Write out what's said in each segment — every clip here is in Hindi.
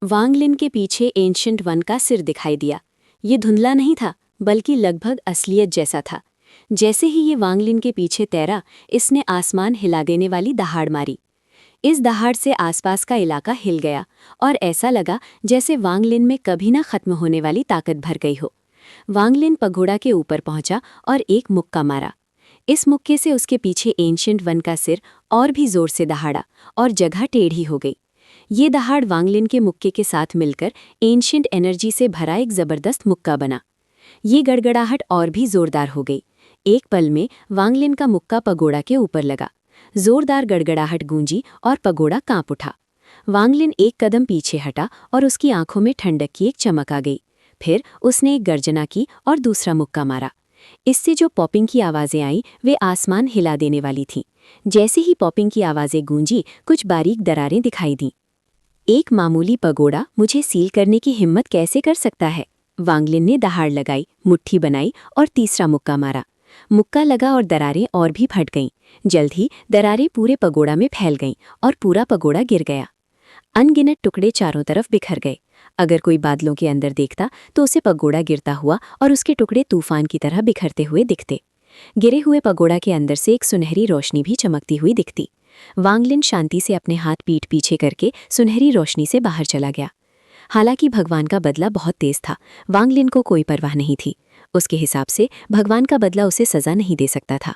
वांग लिन के पीछे एंशिएंट वन का सिर दिखाई दिया। ये धुंधला नहीं था, बल्कि लगभग असलियत जैसा था। जैसे ही ये वांग लिन के पीछे तैरा, इसने आसमान हिला देने वाली दहाड़ मारी। इस दहाड़ से आसपास का इलाका हिल गया और ऐसा लगा जैसे वांग लिन में कभी ना खत्म होने वाली ताकत भर गई हो। वांग लिन पगोड़ा के ऊपर पहुंचा और एक मुक्का मारा। इस मुक्के से उसके पीछे एंशिएंट वन का सिर और भी जोर से दहाड़ा और जगह टेढ़ी हो गई। ये दहाड़ वांग लिन के मुक्के के साथ मिलकर एंशिएंट एनर्जी से भरा एक जबरदस्त मुक्का बना। ये गड़गड़ाहट और भी जोरदार हो गई। एक पल में वांग लिन का मुक्का पगोड़ा के ऊपर लगा। जोरदार गड़गड़ाहट गूंजी और पगोड़ा कांप उठा। वांग लिन एक कदम पीछे हटा और उसकी आंखों में ठंडक की एक चमक आ गई। फिर उसने एक गर्जना की और दूसरा मुक्का मारा। इससे जो पॉपिंग की आवाज़ें आई वे आसमान हिला देने वाली थीं। जैसे ही पॉपिंग की आवाज़ें गूंजी, कुछ बारीक दरारें दिखाई दीं। एक मामूली पगोड़ा मुझे सील करने की हिम्मत कैसे कर सकता है? वांग लिन ने दहाड़ लगाई, मुट्ठी बनाई और तीसरा मुक्का मारा। मुक्का लगा और दरारें और भी फट गईं। जल्द ही दरारें पूरे पगोड़ा में फैल गईं और पूरा पगोड़ा गिर गया। अनगिनत टुकड़े चारों तरफ बिखर गए। अगर कोई बादलों के अंदर देखता तो उसे पगोड़ा गिरता हुआ और उसके टुकड़े तूफान की तरह बिखरते हुए दिखते। गिरे हुए पगोड़ा के अंदर से एक सुनहरी रोशनी भी चमकती हुई दिखती। वांग लिन शांति से अपने हाथ पीठ पीछे करके सुनहरी रोशनी से बाहर चला गया। हालांकि भगवान का बदला बहुत तेज था, वांग लिन को कोई परवाह नहीं थी। उसके हिसाब से भगवान का बदला उसे सजा नहीं दे सकता था।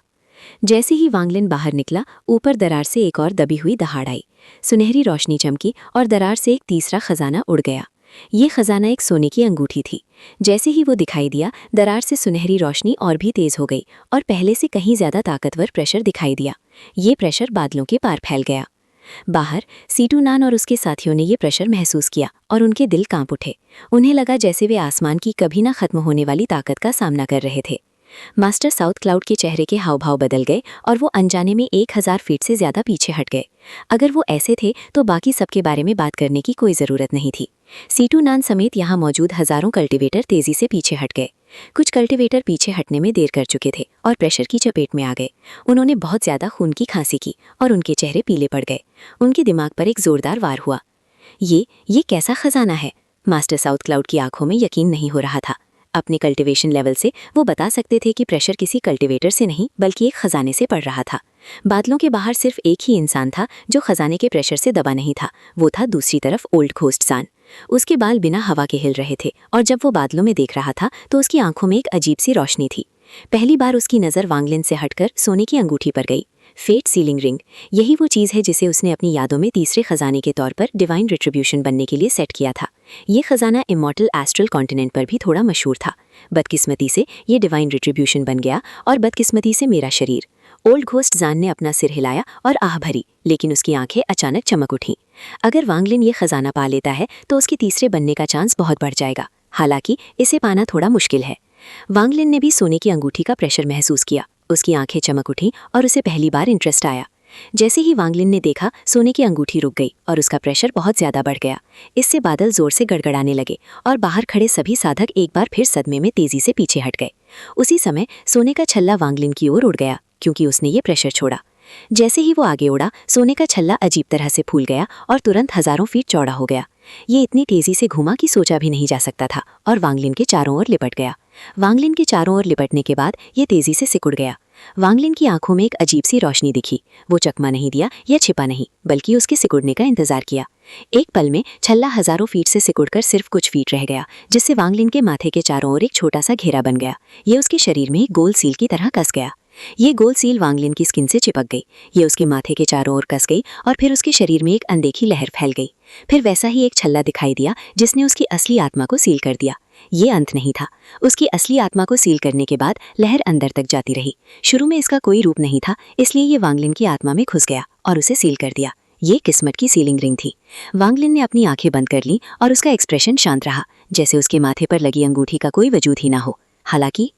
जैसे ही वांग लिन बाहर निकला, ऊपर दरार से एक और दबी हुई दहाड़ आई। सुनहरी रोशनी चमकी और दरार से एक तीसरा खजाना उड़ गया। ये खजाना एक सोने की अंगूठी थी। जैसे ही वो दिखाई दिया, दरार से सुनहरी रोशनी और भी तेज हो गई और पहले से कहीं ज्यादा ताकतवर प्रेशर दिखाई दिया। ये प्रेशर बादलों के पार फैल गया। बाहर सीटू नान और उसके साथियों ने ये प्रेशर महसूस किया और उनके दिल कांप उठे। उन्हें लगा जैसे वे आसमान की कभी ना खत्म होने वाली ताकत का सामना कर रहे थे। मास्टर साउथ क्लाउड के चेहरे के हाव भाव बदल गए और वो अनजाने में 1000 फीट से ज्यादा पीछे हट गए। अगर वो ऐसे थे तो बाकी सबके बारे में बात करने की कोई ज़रूरत नहीं थी। सीटू नान समेत यहाँ मौजूद हजारों कल्टीवेटर तेजी से पीछे हट गए। कुछ कल्टीवेटर पीछे हटने में देर कर चुके थे और प्रेशर की चपेट में आ गए। उन्होंने बहुत ज्यादा खून की खांसी की और उनके चेहरे पीले पड़ गए। उनके दिमाग पर एक जोरदार वार हुआ। ये कैसा खजाना है? मास्टर साउथ क्लाउड की आंखों में यकीन नहीं हो रहा था। अपने कल्टीवेशन लेवल से वो बता सकते थे कि प्रेशर किसी कल्टीवेटर से नहीं बल्कि एक खजाने से पड़ रहा था। बादलों के बाहर सिर्फ एक ही इंसान था जो खजाने के प्रेशर से दबा नहीं था। वो था दूसरी तरफ ओल्ड घोस्ट सान। उसके बाल बिना हवा के हिल रहे थे और जब वो बादलों में देख रहा था तो उसकी आंखों में एक अजीब सी रोशनी थी। पहली बार उसकी नज़र वांग लिन से हटकर सोने की अंगूठी पर गई। फेट सीलिंग रिंग, यही वो चीज़ है जिसे उसने अपनी यादों में तीसरे खजाने के तौर पर डिवाइन रिट्रीब्यूशन बनने के लिए सेट किया था। ये खजाना इमॉर्टल एस्ट्रल कॉन्टिनेंट पर भी थोड़ा मशहूर था। बदकिस्मती से ये डिवाइन रिट्रीब्यूशन बन गया और बदकिस्मती से मेरा शरीर। ओल्ड घोस्ट जान ने अपना सिर हिलाया और आह भरी, लेकिन उसकी आंखें अचानक चमक उठीं। अगर वांग लिन ये खजाना पा लेता है तो उसके तीसरे बनने का चांस बहुत बढ़ जाएगा। हालांकि इसे पाना थोड़ा मुश्किल है। वांग लिन ने भी सोने की अंगूठी का प्रेशर महसूस किया। उसकी आंखें चमक उठीं और उसे पहली बार इंटरेस्ट आया। जैसे ही वांग लिन ने देखा, सोने की अंगूठी रुक गई और उसका प्रेशर बहुत ज्यादा बढ़ गया। इससे बादल जोर से गड़गड़ाने लगे और बाहर खड़े सभी साधक एक बार फिर सदमे में तेजी से पीछे हट गए। उसी समय सोने का छल्ला वांग लिन की ओर उड़ गया क्योंकि उसने ये प्रेशर छोड़ा। जैसे ही वो आगे उड़ा, सोने का छल्ला अजीब तरह से फूल गया और तुरंत हजारों फीट चौड़ा हो गया। ये इतनी तेजी से घुमा कि सोचा भी नहीं जा सकता था और वांग लिन के चारों ओर लिपट गया। वांग लिन के चारों ओर लिपटने के बाद ये तेजी से सिकुड़ गया। वांग लिन की आंखों में एक अजीब सी रोशनी दिखी। वो चकमा नहीं दिया या छिपा नहीं, बल्कि उसके सिकुड़ने का इंतजार किया। एक पल में छल्ला हजारों फीट से सिकुड़कर सिर्फ कुछ फीट रह गया, जिससे वांग लिन के माथे के चारों ओर एक छोटा सा घेरा बन गया। ये उसके शरीर में एक गोल सील की तरह कस गया। ये गोल सील वांग लिन की स्किन से चिपक गई। ये उसके माथे के चारों ओर कस गई और फिर उसके शरीर में एक अनदेखी लहर फैल गई। फिर वैसा ही एक छल्ला दिखाई दिया जिसने उसकी असली आत्मा को सील कर दिया। ये अंत नहीं था। उसकी असली आत्मा को सील करने के बाद लहर अंदर तक जाती रही। शुरू में इसका कोई रूप नहीं था, इसलिए ये वांग लिन की आत्मा में घुस गया और उसे सील कर दिया। ये किस्मत की सीलिंग रिंग थी। वांग लिन ने अपनी आंखें बंद कर ली और उसका एक्सप्रेशन शांत रहा, जैसे उसके माथे पर लगी अंगूठी का कोई वजूद ही ना हो। हालांकि